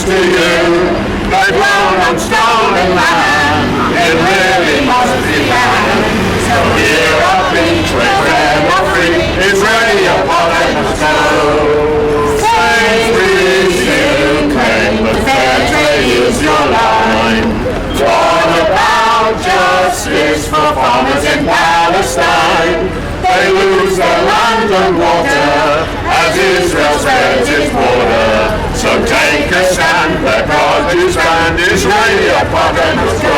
to you. They've grown on stolen land, it really must be banned. So here up each way, fair or free, Israeli apartheid must go. Sainsburys UK, but fair trade is your line. What about justice for farmers in Palestine? They lose their land and water as Israel spreads its border. So take a stand, let produce banned, Israeli apartheid must go.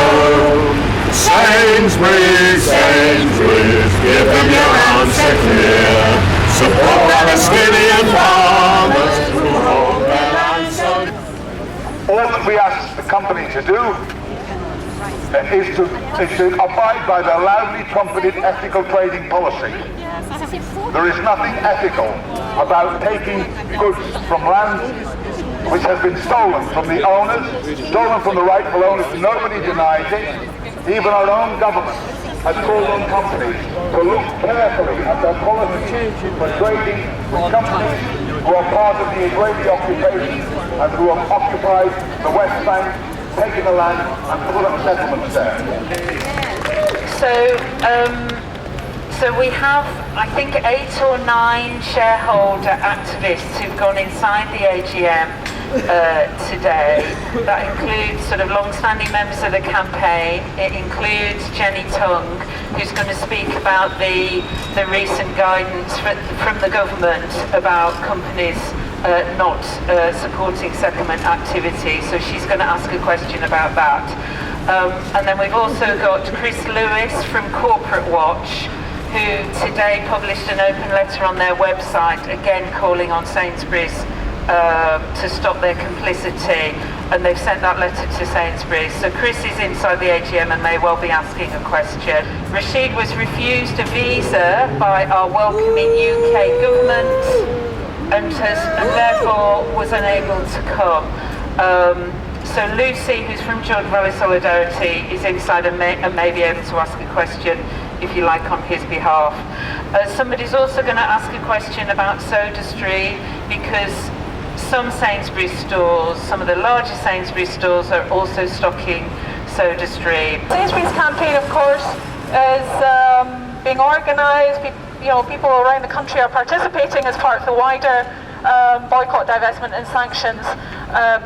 Sainsburys, Sainsburys, give them your answer clear. Support Palestinian farmers who hold their land so. All that we ask the company to do is to abide by the loudly trumpeted ethical trading policy. There is nothing ethical about taking goods from land which has been stolen from the owners, stolen from the rightful owners. Nobody denies it. Even our own government has called on companies to look carefully at their policy for trading with companies who are part of the Israeli occupation and who have occupied the West Bank, taken the land and put up settlements there. So we have, I think, 8 or 9 shareholder activists who've gone inside the AGM today. That includes sort of long-standing members of the campaign. It includes Jenny Tung, who's going to speak about the recent guidance from the government about companies not supporting settlement activity. So she's going to ask a question about that. And then we've also got Chris Lewis from Corporate Watch, who today published an open letter on their website, again calling on Sainsbury's to stop their complicity, and they've sent that letter to Sainsbury's. So Chris is inside the AGM and may well be asking a question. Rashid was refused a visa by our welcoming UK government and therefore was unable to come. So Lucy, who's from Jordan Valley Solidarity, is inside and may be able to ask a question, if you like, on his behalf. Somebody's also going to ask a question about SodaStream, because some Sainsbury's stores, some of the largest Sainsbury's stores, are also stocking SodaStream. Sainsbury's campaign, of course, is being organised. People around the country are participating as part of the wider boycott, divestment and sanctions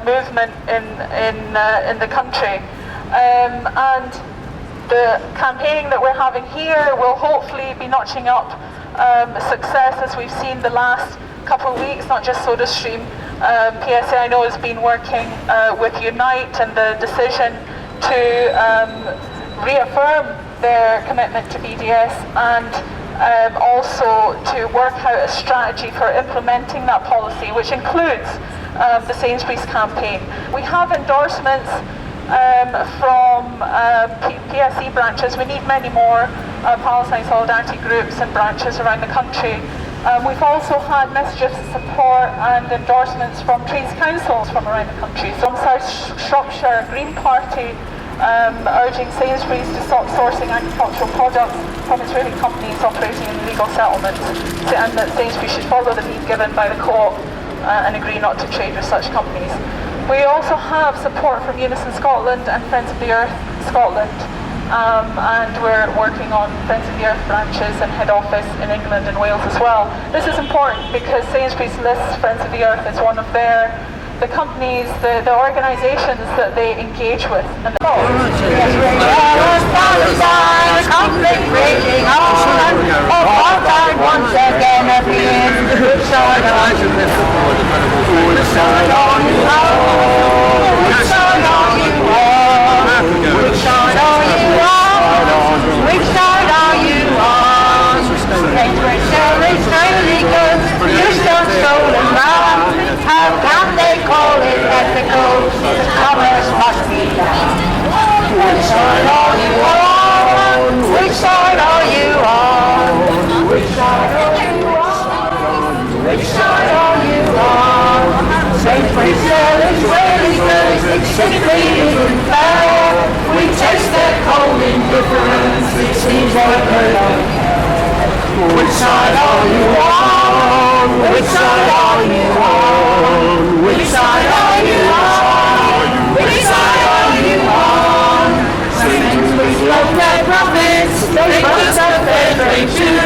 movement in the country. And the campaign that we're having here will hopefully be notching up success as we've seen the last couple of weeks, not just SodaStream. PSA, I know, has been working with Unite and the decision to reaffirm their commitment to BDS and also to work out a strategy for implementing that policy, which includes the Sainsbury's campaign. We have endorsements from PSE branches. We need many more Palestine Solidarity groups and branches around the country. We've also had messages of support and endorsements from trades councils from around the country. From South Shropshire Green Party urging Sainsbury's to stop sourcing agricultural products from Israeli companies operating in illegal settlements, and that Sainsbury's should follow the lead given by the Co-op and agree not to trade with such companies. We also have support from Unison Scotland and Friends of the Earth Scotland, and we're working on Friends of the Earth branches and head office in England and Wales as well. This is important because Sainsbury's lists Friends of the Earth as one of the companies, the organisations that they engage with. And conflict raging on, apartheid once again appears. Which side are you on? Which side are you on? Which side are you on? Which side are you on? Which side are you on? Sainsbury's Israeli goods, used on stolen land. How can they call it ethical? The commerce must be done. Which side are you on? Which side are you on? Which side are you on? Which side are you on? Sainsbury's sell Israeli goods, it simply isn't fair. We taste their cold indifference, it seems like murder. Which side are you on? Which side are you on? Which side are you on? profits, they must have fair trade too.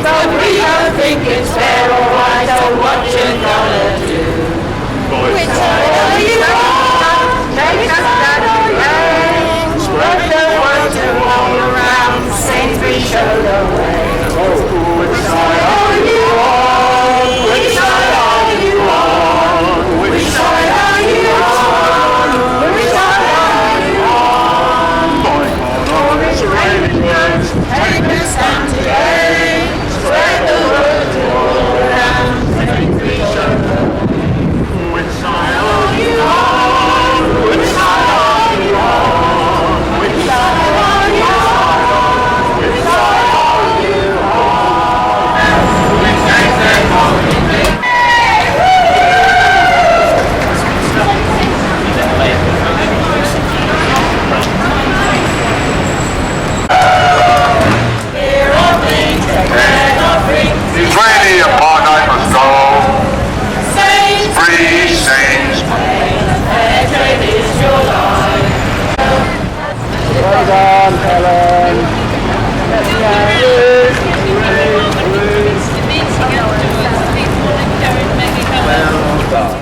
But we don't think it's fair or right, so what you gonna do? Which side are you on? Take us down the lane. Spread the word to all around, Sainsbury show the way. Which side are you on? Which side are you on? Which side are you on? Which side are you on? Boycott all Israeli goods, take this stand today. Spread the word to all around, Sainsbury show the way. Which side are you on? Which side are you on? Which side are you on? Which side are you on? Which takes their coffee. Israeli apartheid must go. Free Sainsbury. Well done, Helen. Well done.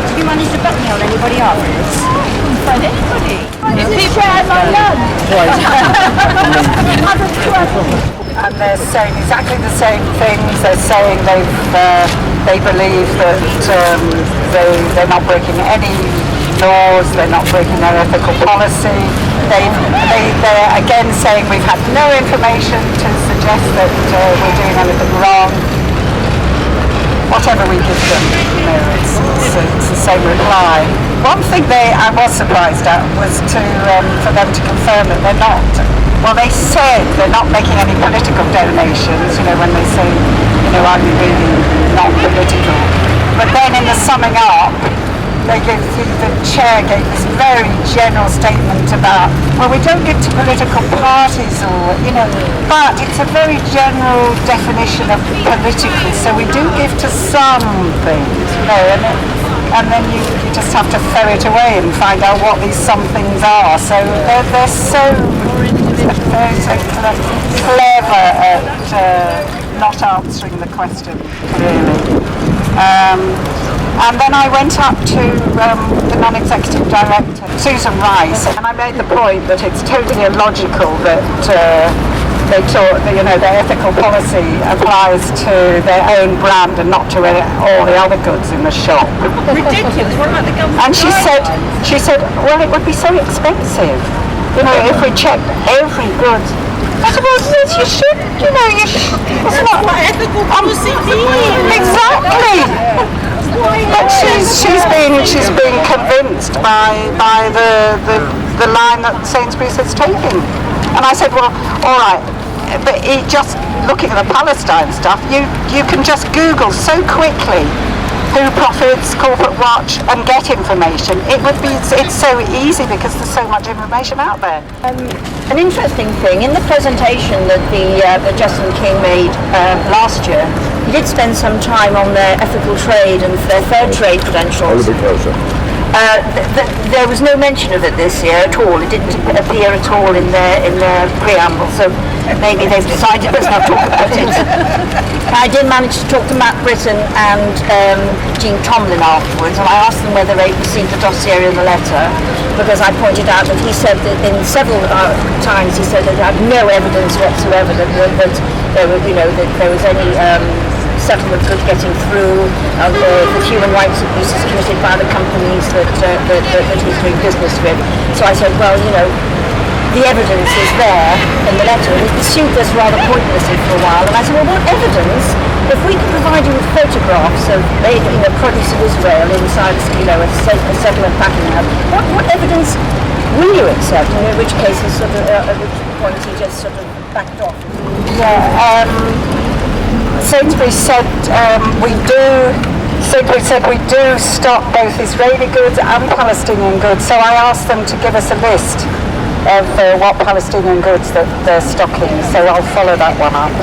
Did you manage to buttonhole anybody up? Couldn't find anybody. Is it shared my lunch? And they're saying exactly the same things. They're saying they believe that they're not breaking any laws, they're not breaking their ethical policy. They're again saying we've had no information to suggest that we're doing anything wrong. Whatever we give them, it's the same reply. One thing I was surprised at was for them to confirm that they're not. Well, they said they're not making any political donations, when they say, are you really not political? But then in the summing up, the chair gave this very general statement about, well, we don't give to political parties but it's a very general definition of political, so we do give to some things, and then you just have to ferret away and find out what these some things are. So they're so clever at not answering the question clearly. And then I went up to the non-executive director, Susan Rice, and I made the point that it's totally illogical that they taught their ethical policy applies to their own brand and not to all the other goods in the shop. Ridiculous. What about the government? And she said, well, it would be so expensive, if we checked every good. I said, well, yes, you should, it's not what ethical policy means. Exactly. But she's being convinced by the line that Sainsbury's has taken. And I said, well, all right, but just looking at the Palestine stuff, you can just Google so quickly who profits, corporate watch, and get information. It's so easy because there's so much information out there. An interesting thing, in the presentation that that Justin King made last year, he did spend some time on their ethical trade and their fair trade credentials. A little bit closer. There was no mention of it this year at all. It didn't appear at all in their preamble. So maybe they've decided let's not talk about it. I did manage to talk to Matt Britton and Jean Tomlin afterwards, and I asked them whether they'd received the dossier in the letter, because I pointed out that he said that in several times he said that he had no evidence whatsoever that there was any settlement goods getting through, the human rights abuses committed by the companies that he's doing business with. So I said, well, the evidence is there in the letter. And he pursued this rather pointlessly for a while. And I said, well, what evidence? If we can provide you with photographs of produce of Israel inside a settlement packing house, what evidence will you accept? And in which case, at which point he just sort of backed off. Yeah. Sainsbury said we do stock both Israeli goods and Palestinian goods, so I asked them to give us a list of what Palestinian goods that they're stocking, so I'll follow that one up.